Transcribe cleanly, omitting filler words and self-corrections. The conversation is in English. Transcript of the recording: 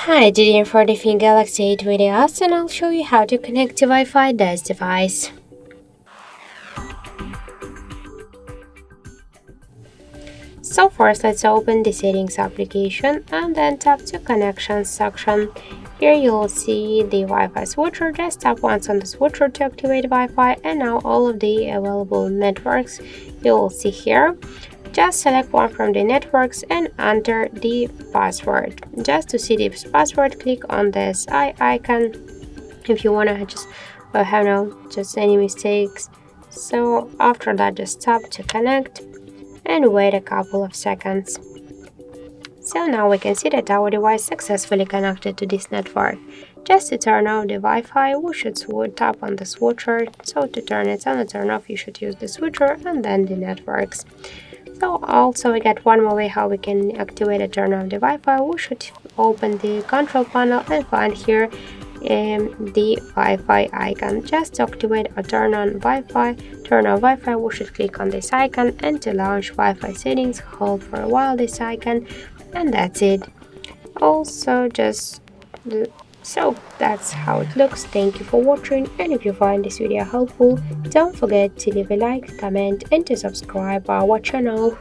Hi, today for the Samsung Galaxy A20s and I'll show you how to connect to Wi-Fi this device. So first let's open the settings application and then tap to connections section. Here you'll see the Wi-Fi switcher. Just tap once on the switcher to activate Wi-Fi, and now all of the available networks you will see here. Just select one from the networks and enter the password. Just to see the password, click on this eye icon if you want to just have just any mistakes. So after that, just tap to connect and wait a couple of seconds. So now we can see that our device successfully connected to this network. Just to turn off the Wi-Fi, we should tap on the switcher. So to turn it on and turn off, you should use the switcher and then the networks. So also we get one more way how we can activate and turn on the Wi-Fi. We should open the control panel and find here the Wi-Fi icon. Just to activate or turn on Wi-Fi, we should click on this icon, and to launch Wi-Fi settings, hold for a while this icon, and that's it. Also so that's how it looks. Thank you for watching, and if you find this video helpful, don't forget to leave a like, comment and to subscribe our channel.